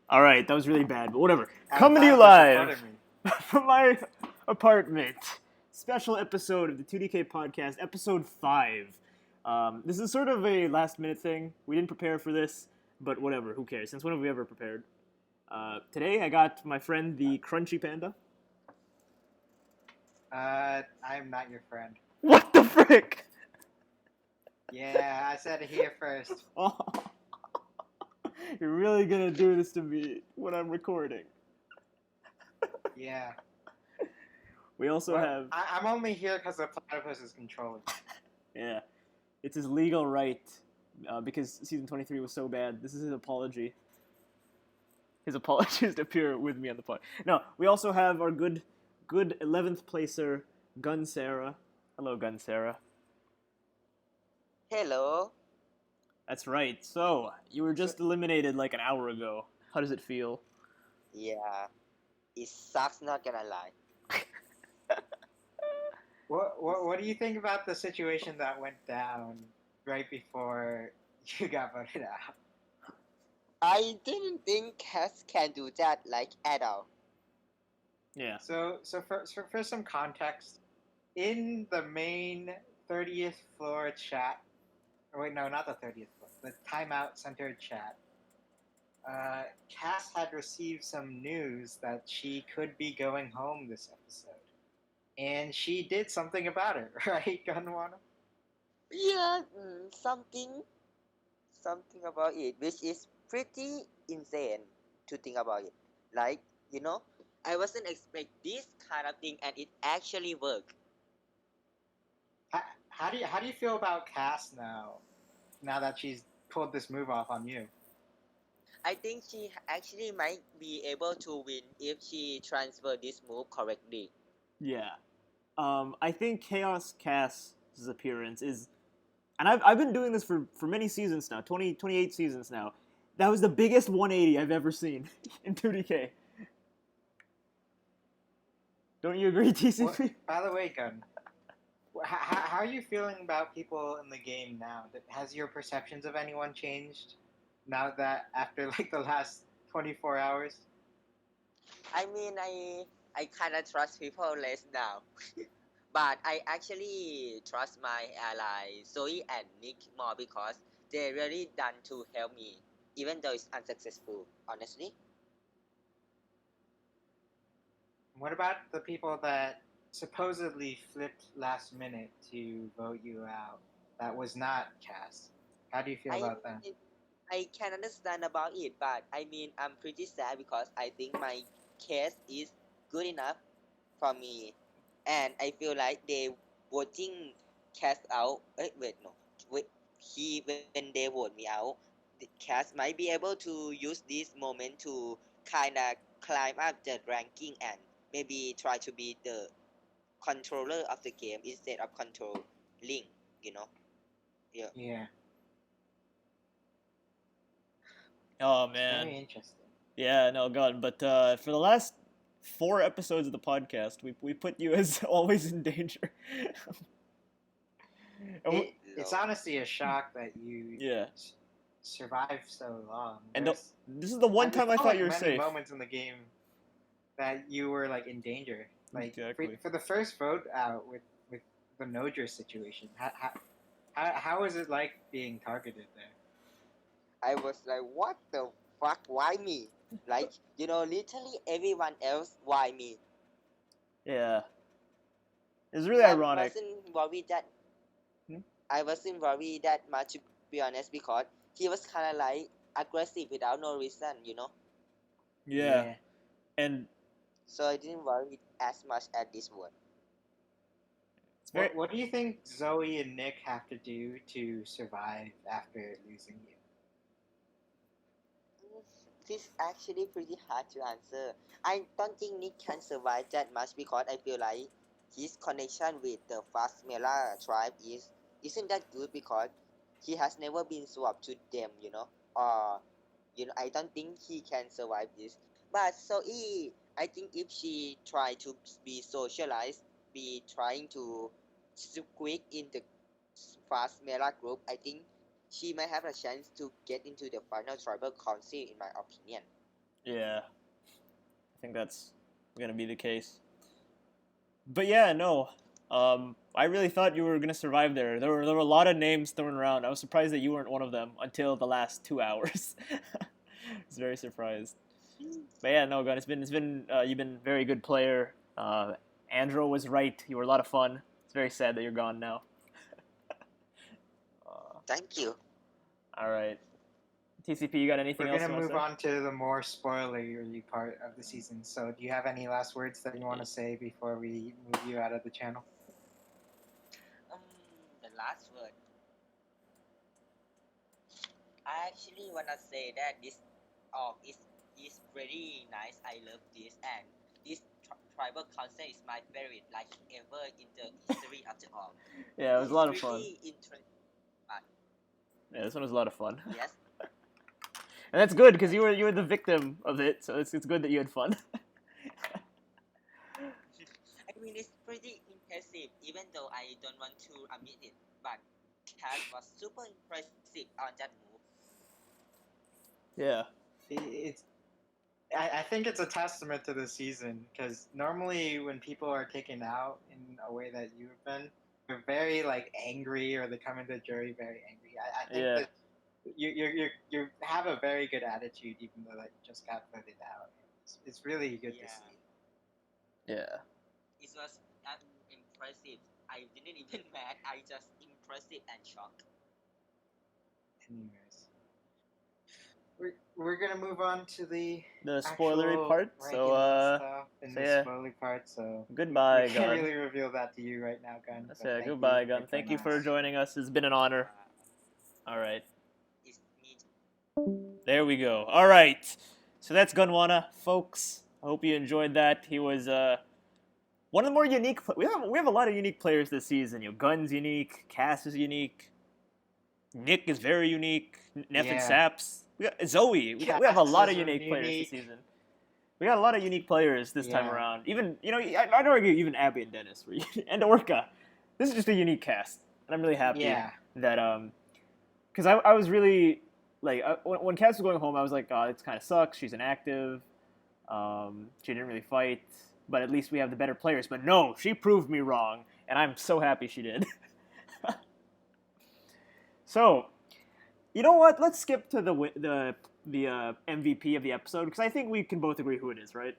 All right, that was really bad, but whatever. I'm Coming to you glad live from my apartment. Special episode of the 2DK podcast, episode 5. This is sort of a last-minute thing. We didn't prepare for this, but whatever. Who cares? Since when have we ever prepared? Today, I got my friend, the Crunchy Panda. I'm not your friend. What the frick? Yeah, I said it here first. Oh, you're really gonna do this to me when I'm recording. Yeah. We also have... I'm only here because the platypus is controlling. Yeah. It's his legal right, because season 23 was so bad. This is his apology. His apology is to appear with me on the pod. No, we also have our good 11th placer, Gun Sarah. Hello, Gun Sarah. Hello. That's right. So, you were just eliminated like an hour ago. How does it feel? Yeah, it sucks, not gonna lie. What do you think about the situation that went down right before you got voted out? I didn't think cats can do that like at all. Yeah. So for some context, in the main 30th floor chat, or wait, no, not the 30th floor, the timeout center chat, Cass had received some news that she could be going home this episode. And she did something about it, right, Gunwanna? Yeah, something about it, which is pretty insane to think about it. Like, I wasn't expect this kind of thing, and it actually worked. How do you feel about Cass now? Now that she's pulled this move off on you? I think she actually might be able to win if she transfer this move correctly. Yeah. I think Chaos Cass's appearance is... And I've been doing this for many seasons now, 28 seasons now. That was the biggest 180 I've ever seen in 2DK. Don't you agree, TCP? By the way, Gun, how are you feeling about people in the game now? Has your perceptions of anyone changed now that after like the last 24 hours? I mean, I kind of trust people less now. But I actually trust my allies Zoe and Nick more because they really done to help me, even though it's unsuccessful, honestly. What about the people that supposedly flipped last minute to vote you out? That was not Cass. How do you feel about that? I can understand about it, but I mean, I'm pretty sad because I think my case is good enough for me. And I feel like they voting Cass out. When they vote me out, the Cass might be able to use this moment to kind of climb up the ranking and maybe try to be the controller of the game instead of controlling. You know? Yeah. Yeah. Oh, man. Very interesting. Yeah, no, God. But for the last 4 episodes of the podcast, we put you as always in danger. It's honestly a shock that you survived so long. And this is the one time I thought you were safe. Moments in the game that you were like in danger. Like exactly. for the first vote out with the Nodra situation, how was it like being targeted there? I was like, what the fuck? Why me? Like, literally everyone else, why me? Yeah. It's really ironic. I wasn't worried that much, to be honest, because he was kind of like aggressive without no reason, Yeah. And so I didn't worry as much at this one. What do you think Zoe and Nick have to do to survive after losing you? This is actually pretty hard to answer. I don't think Nick can survive that much because I feel like his connection with the Phasmela tribe isn't that good because he has never been swapped to them, or I don't think he can survive this. But Zoe, I think if she try to be socialized, be trying to squeak in the fast Mela group, I think she might have a chance to get into the final tribal council, in my opinion. Yeah, I think that's gonna be the case. But yeah, no. I really thought you were gonna survive there. There were a lot of names thrown around. I was surprised that you weren't one of them until the last 2 hours. I was very surprised. But yeah, no, Gun. It's been you've been a very good player. Andro was right. You were a lot of fun. It's very sad that you're gone now. Thank you. All right, TCP. You got anything We're else gonna you move want on to the more spoilery part of the season. So, do you have any last words that you want to say before we move you out of the channel? The last word. I actually wanna say that this org is very nice. I love this, and this tribal council is my favorite, like ever in the history of the org. say? Yeah, it was a lot of fun. Really interesting. Yeah, this one was a lot of fun. Yes. And that's good because you were the victim of it, so it's good that you had fun. I mean, it's pretty impressive, even though I don't want to admit it. But Cass was super impressive on that move. Yeah. It's. I think it's a testament to the season because normally when people are taken out in a way that you've been, they're very like angry or they come into jury very angry. I think Yeah. that you have a very good attitude even though that you just got voted out. It's really good to Yeah. see. Yeah. It was impressive. I didn't even mad. I just impressive and shocked. Anyways, we're gonna move on to the spoilery actual part. ranking So stuff in so the yeah. spoilery part. So Goodbye, we can't Gun. really reveal that to you right now, Gun. That's but it. thank Goodbye, you Gun. for Thank you joining for us. joining us. It's been an honor. All right. It's me. There we go. All right. So that's Gunwanna, folks. I hope you enjoyed that. He was one of the more unique. We have a lot of unique players this season. You know, Gun's unique. Cass is unique. Nick is very unique. Nef and Yeah. Saps. We got Zoe. We have a Cass lot of is unique players this unique. season. We got a lot of unique players this time Yeah. around. Even I'd argue even Abby and Dennis and Orca. This is just a unique cast, and I'm really happy Yeah. that because I was really like when Cass was going home, I was like, oh, it kind of sucks. She's inactive. She didn't really fight, but at least we have the better players. But no, she proved me wrong, and I'm so happy she did. So, you know what? Let's skip to the MVP of the episode because I think we can both agree who it is, right?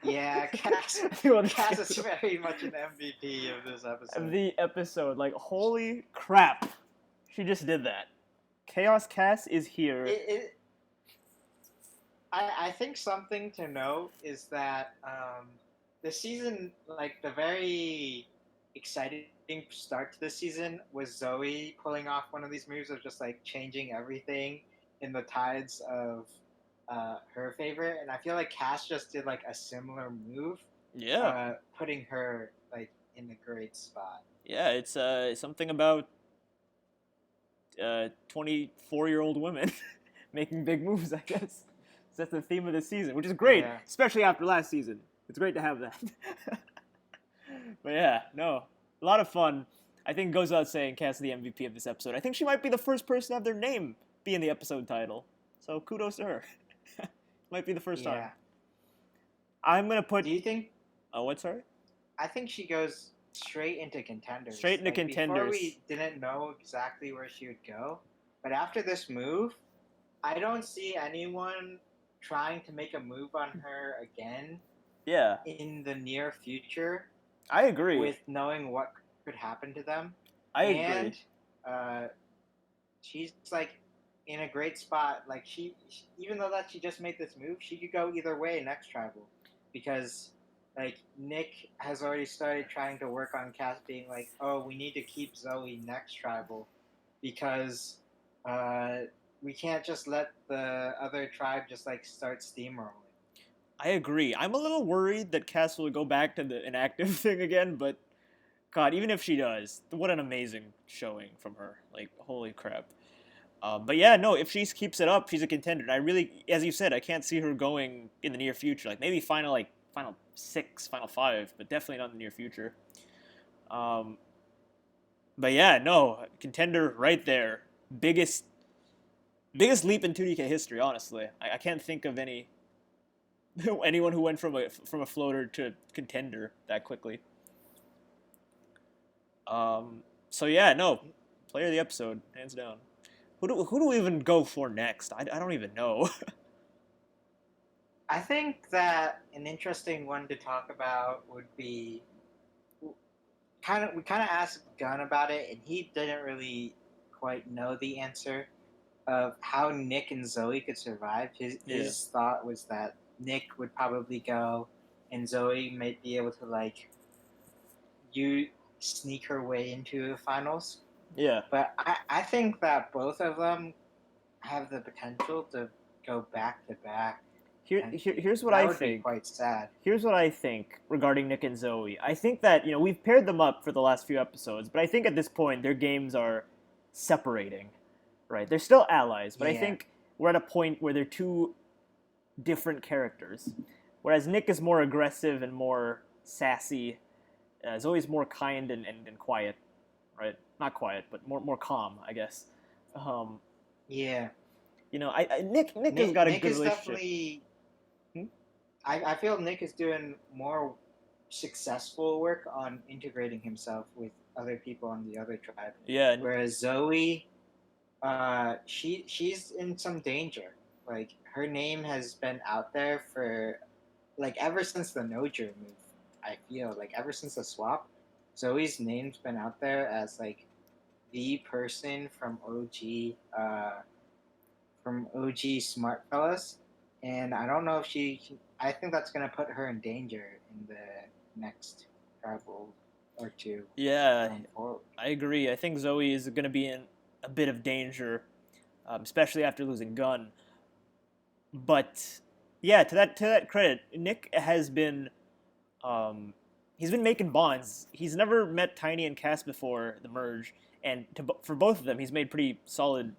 Yeah, Cass. Well, Cass is very much an MVP of this episode. Of the episode, like holy crap, she just did that. Chaos Cass is here. I think something to note is that the season, like the very exciting start to the season was Zoe pulling off one of these moves of just like changing everything in the tides of her favor, and I feel like Cass just did like a similar move. Yeah. Putting her like in a great spot. Yeah, it's something about 24-year-old women making big moves, I guess. So that's the theme of the season, which is great, Yeah. especially after last season. It's great to have that. But yeah, no, a lot of fun. I think it goes without saying Cass is the MVP of this episode. I think she might be the first person to have their name be in the episode title. So kudos to her. Might be the first time. I'm gonna put. Do you think? Oh, what? Sorry. I think she goes straight into contenders. Straight into like, contenders. Before we didn't know exactly where she would go, but after this move, I don't see anyone trying to make a move on her again. Yeah. In the near future. I agree. With knowing what could happen to them. I agree. And she's like in a great spot. Like she even though that she just made this move, she could go either way next tribal, because like Nick has already started trying to work on Cass being like, oh, we need to keep Zoe next tribal because we can't just let the other tribe just like start steamrolling. I agree. I'm a little worried that Cass will go back to the inactive thing again, but God, even if she does, what an amazing showing from her. Like, holy crap. But yeah, no, if she keeps it up, she's a contender. And I really, as you said, I can't see her going in the near future. Like, maybe final 6, final 5, but definitely not in the near future. But yeah, no, contender right there. Biggest leap in 2DK history, honestly. I can't think of anyone who went from a floater to contender that quickly. So yeah, no, player of the episode, hands down. Who do we even go for next? I don't even know. I think that an interesting one to talk about would be we kind of asked Gunn about it, and he didn't really quite know the answer of how Nick and Zoe could survive. His thought was that Nick would probably go, and Zoe might be able to like you sneak her way into the finals. Yeah. But I think that both of them have the potential to go back to back. Here's what that I would think. Be quite sad. Here's what I think regarding Nick and Zoe. I think that we've paired them up for the last few episodes, but I think at this point their games are separating. Right? They're still allies, but I think we're at a point where they're two different characters. Whereas Nick is more aggressive and more sassy. Zoe's more kind and quiet, right? Not quiet, but more calm, I guess. Yeah. Nick has got a Nick good is relationship. Definitely. I feel Nick is doing more successful work on integrating himself with other people on the other tribe. Yeah. Whereas Zoe, she's in some danger. Like her name has been out there for, like ever since the Nojer move. I feel like ever since the swap, Zoe's name's been out there as like the person from OG Smart Fellas, and I don't know if I think that's gonna put her in danger in the next tribal or two. Yeah, I agree. I think Zoe is going to be in a bit of danger, especially after losing Gun. But yeah, to that credit, Nick has been he's been making bonds. He's never met Tiny and Cass before the merge, and for both of them, he's made pretty solid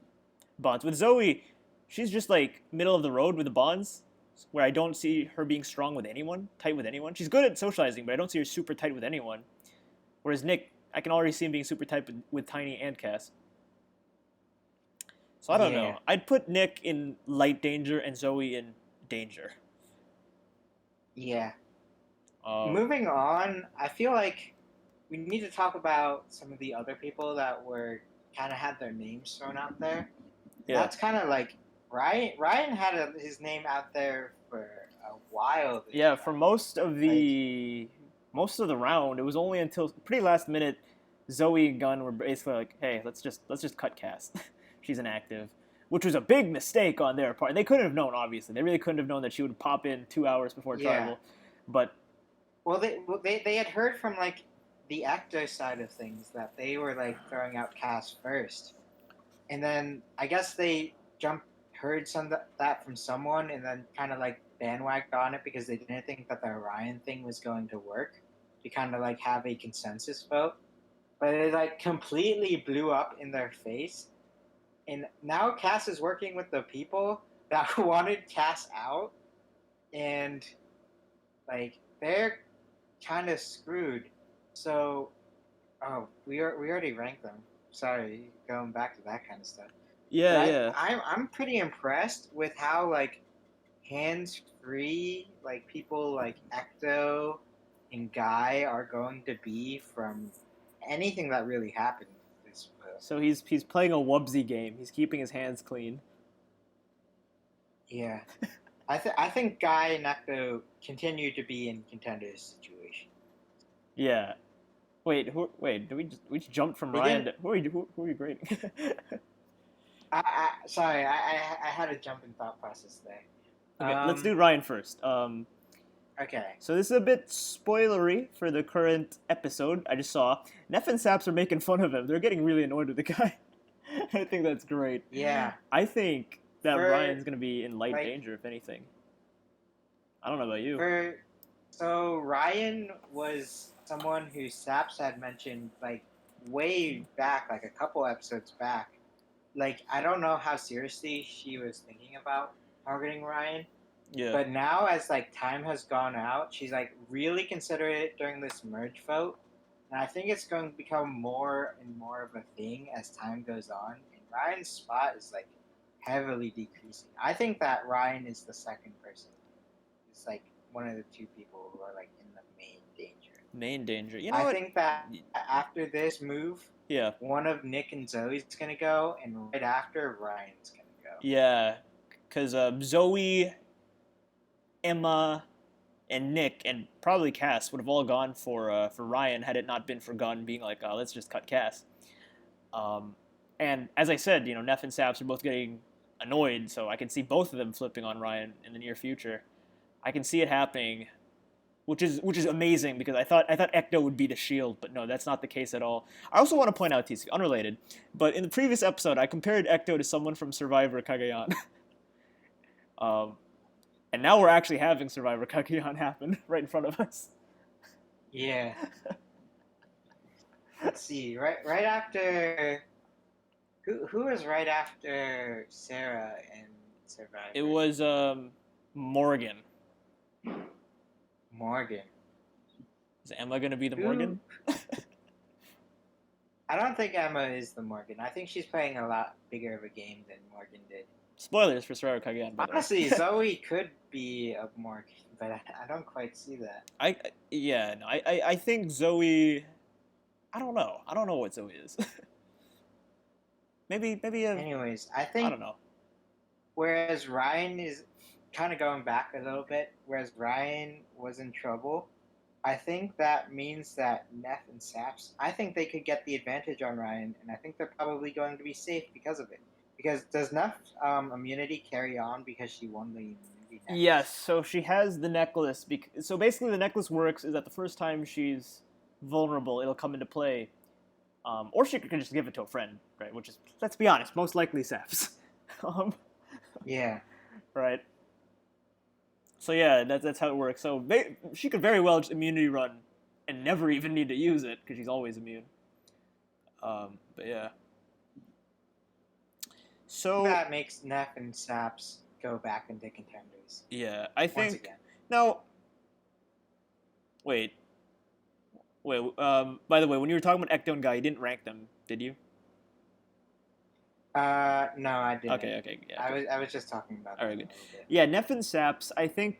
bonds. With Zoe, she's just like middle of the road with the bonds, where I don't see her being strong with anyone, tight with anyone. She's good at socializing, but I don't see her super tight with anyone. Whereas Nick, I can already see him being super tight with Tiny and Cass. So I don't know. I'd put Nick in light danger and Zoe in danger. Yeah. Moving on, I feel like we need to talk about some of the other people that were kind of had their names thrown out there. Yeah. That's kind of like Ryan. Ryan had his name out there for a while. Yeah, for most of the round, it was only until pretty last minute, Zoe and Gunn were basically like, "Hey, let's just cut Cass. She's inactive," which was a big mistake on their part. They couldn't have known, obviously. They really couldn't have known that she would pop in 2 hours before tribal. But they had heard from like the Ecto side of things that they were like throwing out Cass first, and then I guess they heard that from someone, and then kind of like bandwagoned on it because they didn't think that the Orion thing was going to work to kind of like have a consensus vote, but it like completely blew up in their face, and now Cass is working with the people that wanted Cass out, and like they're kind of screwed. So, we already ranked them. Sorry, going back to that kind of stuff. Yeah. I'm pretty impressed with how like hands-free like people like Ecto and Guy are going to be from anything that really happened this week. So he's playing a Wubsy game. He's keeping his hands clean. Yeah. I think Guy and Ecto continue to be in contenders situation. Yeah. Wait, did we just jumped from Ryan to, who are we grading? Sorry, I had a jump in thought process there. Okay, let's do Ryan first. Okay. So this is a bit spoilery for the current episode. I just saw Nef and Saps are making fun of him. They're getting really annoyed with the guy. I think that's great. Yeah. I think that Ryan's going to be in light danger, if anything. I don't know about you. So Ryan was someone who Saps had mentioned like way back, like a couple episodes back. Like I don't know how seriously she was thinking about targeting Ryan. Yeah. But now as like time has gone out, she's like really considered it during this merge vote. and I think it's going to become more and more of a thing as time goes on. And Ryan's spot is like heavily decreasing. I think that Ryan is the second person. It's like one of the two people who are like in the main danger. Main danger. You know I what? think that after this move, Yeah. one of Nick and Zoe's gonna go, and right after Ryan's gonna go. Yeah. Because Zoe, Emma, and Nick, and probably Cass would have all gone for Ryan had it not been for Gunn being like, let's just cut Cass. And as I said, Nef and Saps are both getting annoyed, so I can see both of them flipping on Ryan in the near future. I can see it happening, which is amazing because I thought Ecto would be the shield, but no, that's not the case at all. I also want to point out, TC, unrelated, but in the previous episode, I compared Ecto to someone from Survivor Kagayan. And now we're actually having Survivor Kagayan happen right in front of us. Yeah. Let's see. Right after. Who was right after Sarah and Survivor? It was Morgan. Morgan. Is Emma gonna be the Morgan? I don't think Emma is the Morgan. I think she's playing a lot bigger of a game than Morgan did. Spoilers for Survivor Kagayan. Honestly, Zoe could be a Morgan, but I don't quite see that. I think Zoe. I don't know. I don't know what Zoe is. maybe. Anyways, I think. I don't know. Whereas Ryan is kind of going back a little bit, whereas Ryan was in trouble, I think that means that Nef and Saps, I think they could get the advantage on Ryan, and I think they're probably going to be safe because of it. Because does Nef immunity carry on because she won the immunity necklace? Yes, so she has the necklace. So basically the necklace works is that the first time she's vulnerable, it'll come into play. Or she can just give it to a friend, right? Which is, let's be honest, most likely Saps. Yeah. Right. So yeah, that's how it works. So she could very well just immunity run and never even need to use it because she's always immune. But yeah. So that makes Nef and Saps go back into contenders. Yeah, I think. Once again. Now, wait. By the way, when you were talking about Ecto and Guy, you didn't rank them, did you? No, I didn't. Okay, yeah. I was just talking about All right, them good. a little bit. Yeah, Nef and Saps, I think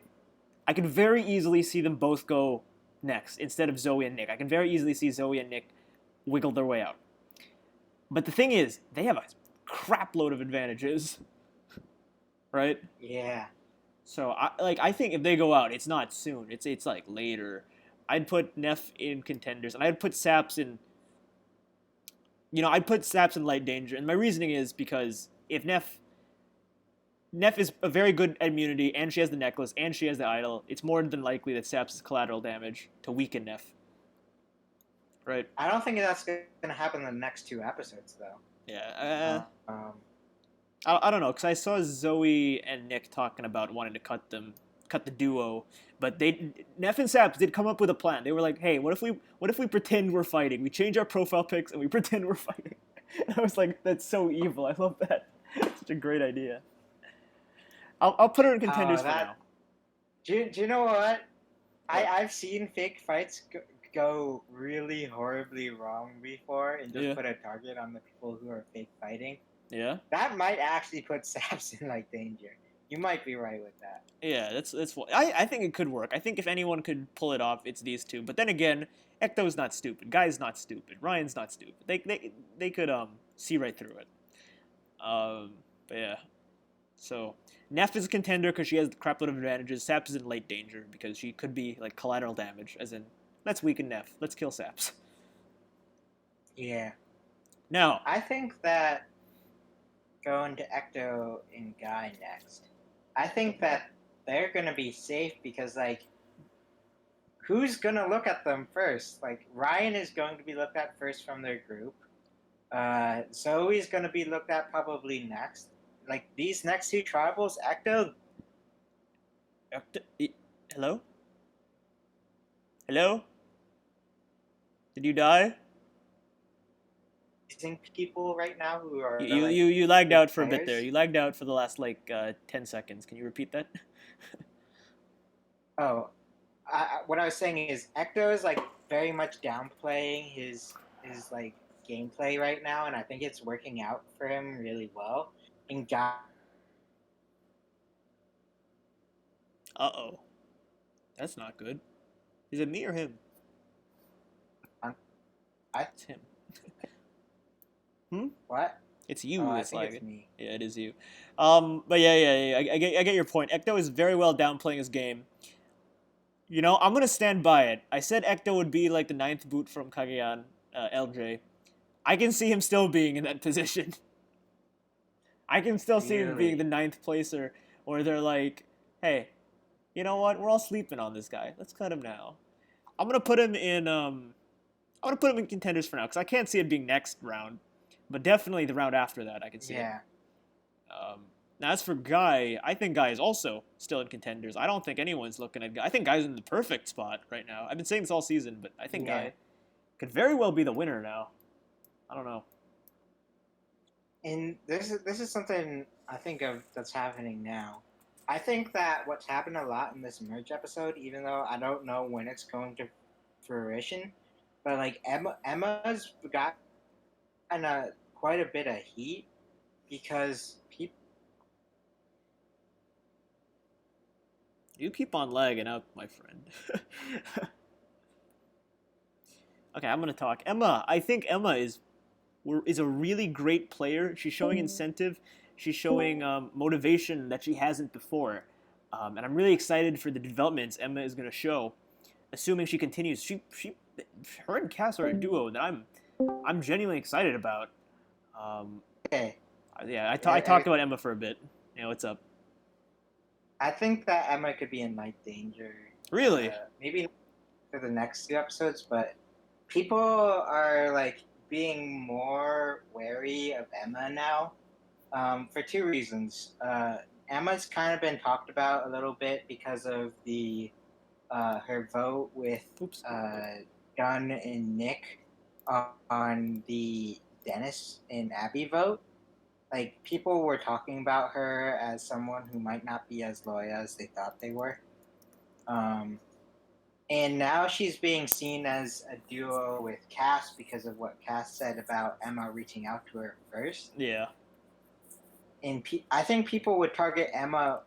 I could very easily see them both go next instead of Zoe and Nick. I can very easily see Zoe and Nick wiggle their way out. But the thing is, they have a crap load of advantages, right? Yeah. So I think if they go out, it's not soon. It's like later. I'd put Nef in contenders, and I'd put Saps in. I'd put Saps in light danger, and my reasoning is because if Nef is a very good at immunity, and she has the necklace, and she has the idol, it's more than likely that Saps is collateral damage to weaken Nef. Right? I don't think that's going to happen in the next 2 episodes, though. Yeah. I don't know, because I saw Zoe and Nick talking about wanting to cut the duo, but Nef and Saps did come up with a plan. They were like, "Hey, what if we pretend we're fighting? We change our profile pics and we pretend we're fighting." And I was like, "That's so evil. I love that. Such a great idea." I'll put her in contenders for now. Do you know what? I've seen fake fights go really horribly wrong before, and just put a target on the people who are fake fighting. Yeah. That might actually put Saps in like danger. You might be right with that. Yeah, that's. I think it could work. I think if anyone could pull it off, it's these two. But then again, Ecto's not stupid. Guy's not stupid. Ryan's not stupid. They could see right through it. But yeah. So Nef is a contender because she has the crap load of advantages. Saps is in late danger because she could be like collateral damage, as in let's weaken Nef. Let's kill Saps. Yeah. Now I think that going to Ecto and Guy next. I think that they're gonna be safe because like who's gonna look at them first? Like Ryan is going to be looked at first from their group. Zoe's gonna be looked at probably next. Like these next 2 tribals, Ecto. Hello? Hello? Did you die? People right now who are you lagged out for a bit players? there. You lagged out for the last 10 seconds. Can you repeat that? Oh, what I was saying is Ecto is like very much downplaying his like gameplay right now, and I think it's working out for him really well. And Guy, Uh-oh. That's not good. Is it me or him? I It's him. what? It's you. Oh, I It's think like it's me. yeah, it is you. But yeah. I get your point. Ecto is very well downplaying his game. You know, I'm gonna stand by it. I said Ecto would be like the 9th boot from Kagayan, LJ. I can see him still being in that position. I can still see him being the Really? 9th placer, where they're like, hey, you know what? We're all sleeping on this guy. Let's cut him now. I'm gonna put him in. I'm gonna put him in contenders for now because I can't see it being next round, but definitely the round after that I can see it. Yeah. Now as for Guy, I think Guy is also still in contenders. I don't think anyone's looking at Guy. I think Guy's in the perfect spot right now. I've been saying this all season, but I think Yeah. Guy could very well be the winner now. I don't know. And this is something I think of that's happening now. I think that what's happened a lot in this merge episode, even though I don't know when it's going to fruition, but like Emma's got quite a bit of heat because people. You keep on lagging out, my friend. Okay, I'm gonna talk. Emma, I think Emma is a really great player. She's showing incentive. She's showing motivation that she hasn't before, and I'm really excited for the developments Emma is gonna show. Assuming she continues, her and Cass are a duo that I'm genuinely excited about. Um, Okay, yeah, I talked about Emma for a bit. You know, what's up? I think that Emma could be in light danger. Really? Maybe for the next 2 episodes, but people are like being more wary of Emma now, for 2 reasons. Emma's kind of been talked about a little bit because of the her vote with Oops. Gunn and Nick on the Dennis and Abby vote. Like people were talking about her as someone who might not be as loyal as they thought they were. Um, and now she's being seen as a duo with Cass because of what Cass said about Emma reaching out to her first. Yeah. And I think people would target Emma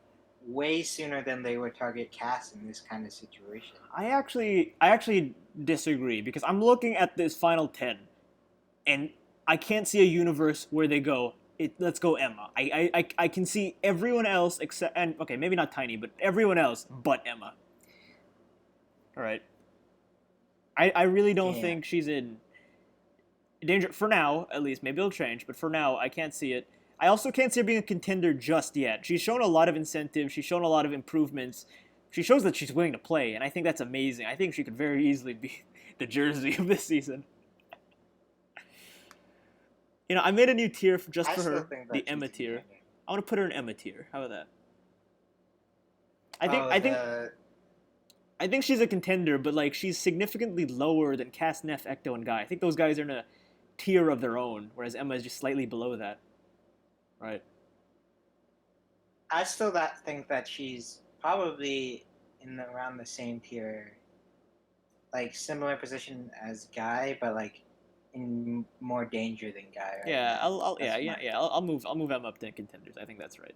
way sooner than they would target Cass in this kind of situation. I actually disagree because I'm looking at this final 10, and I can't see a universe where they go. Let's go Emma. I can see everyone else except, and okay, maybe not Tiny, but everyone else but Emma. All right. I really don't Yeah. think she's in danger for now, at least. Maybe it'll change, but for now, I can't see it. I also can't see her being a contender just yet. She's shown a lot of incentive. She's shown a lot of improvements. She shows that she's willing to play, and I think that's amazing. I think she could very easily be the jersey of this season. You know, I made a new tier just for her, the Emma tier. I want to put her in Emma tier. How about that? I think she's a contender, but like she's significantly lower than Cass, Nef, Ecto, and Guy. I think those guys are in a tier of their own, whereas Emma is just slightly below that. Right. I still think that she's probably around the same tier, like similar position as Guy, but like in more danger than Guy. Right Yeah, now. I'll move Emma up to contenders. I think that's right.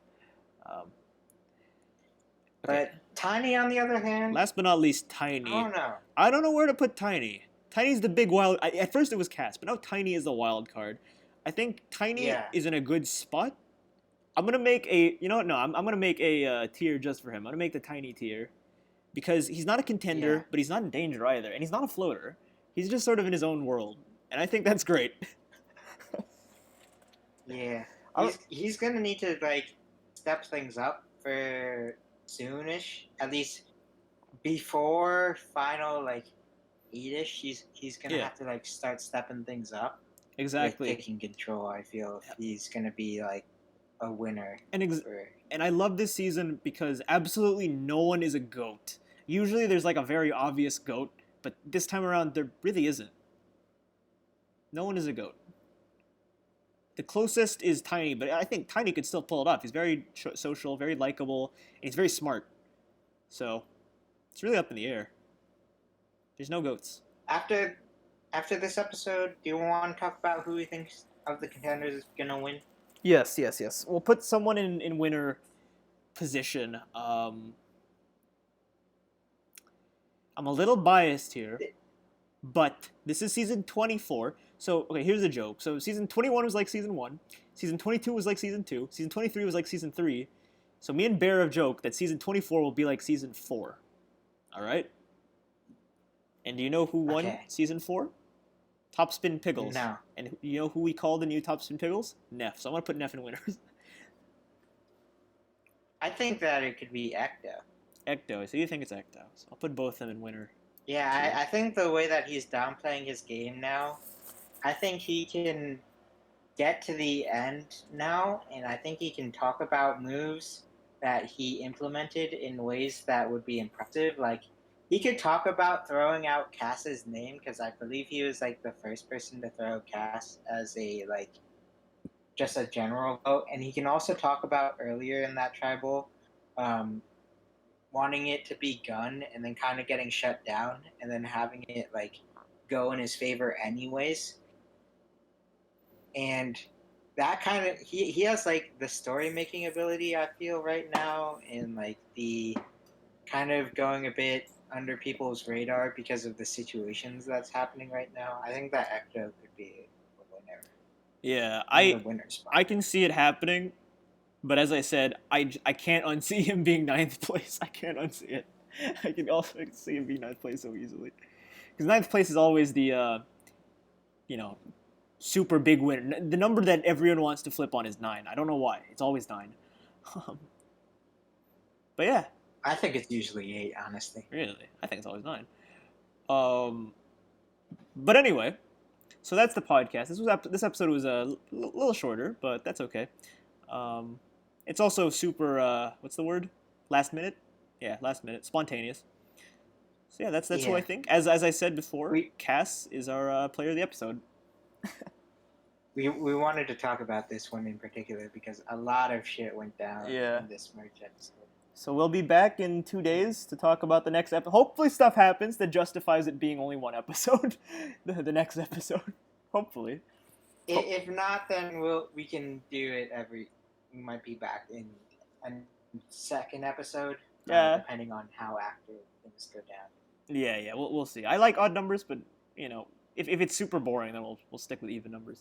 Okay. But Tiny, on the other hand, last but not least, Tiny. I don't know. I don't know where to put Tiny. Tiny's the big wild. At first it was Cass, but now Tiny is the wild card. I think Tiny is in a good spot. I'm gonna make a. You know what? No, I'm gonna make a tier just for him. I'm gonna make the Tiny tier because he's not a contender, but he's not in danger either, and he's not a floater. He's just sort of in his own world, and I think that's great. Yeah, he's gonna need to like step things up for soonish, at least before final like 8ish. He's gonna have to like start stepping things up. Exactly. Like, taking control. I feel if he's gonna be like a winner. And I love this season because absolutely no one is a GOAT. Usually there's like a very obvious GOAT, but this time around there really isn't. No one is a GOAT. The closest is Tiny, but I think Tiny could still pull it off. He's very social, very likable, and he's very smart. So, it's really up in the air. There's no GOATs. after this episode, do you want to talk about who we think of the contenders is gonna win? Yes. We'll put someone in winner position. I'm a little biased here, but this is season 24. So, okay, here's the joke. So, season 21 was like season 1. Season 22 was like season 2. Season 23 was like season 3. So, me and Bear have joked that season 24 will be like season 4. All right? And do you know who won season 4? Topspin Piggles. No. And you know who we call the new Topspin Piggles? Nef. So, I'm going to put Nef in winners. I think that it could be Ecto. Ecto. So, you think it's Ecto. So, I'll put both of them in winner. Yeah, I think the way that he's downplaying his game now, I think he can get to the end now, and I think he can talk about moves that he implemented in ways that would be impressive. Like, he could talk about throwing out Cass's name, because I believe he was, like, the first person to throw Cass as a, like, just a general vote. And he can also talk about earlier in that tribal, wanting it to be Gun and then kind of getting shut down and then having it like go in his favor anyways. And that kind of he has like the story making ability, I feel, right now, and like the kind of going a bit under people's radar because of the situations that's happening right now. I think that Ecto could be a winner. Yeah, I can see it happening. But as I said, I can't unsee him being 9th place. I can't unsee it. I can also see him being 9th place so easily. Because 9th place is always the, super big winner. The number that everyone wants to flip on is 9. I don't know why. It's always 9. But yeah. I think it's usually 8, honestly. Really? I think it's always 9. But anyway, so that's the podcast. This episode was a little shorter, but that's okay. It's also super, what's the word? Last minute? Yeah, last minute. Spontaneous. So yeah, that's who I think. As I said before, Cass is our player of the episode. We wanted to talk about this one in particular because a lot of shit went down in this merge episode. So we'll be back in 2 days to talk about the next episode. Hopefully stuff happens that justifies it being only one episode. the next episode. Hopefully. If not, then we can do it we might be back in a second episode. Depending on how active things go down. Yeah, we'll see. I like odd numbers, but if it's super boring, then we'll stick with even numbers.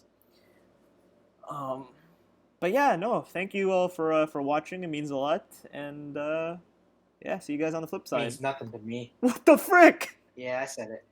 But yeah, no, thank you all for watching. It means a lot, and see you guys on the flip side. It means nothing to me. What the frick? Yeah, I said it.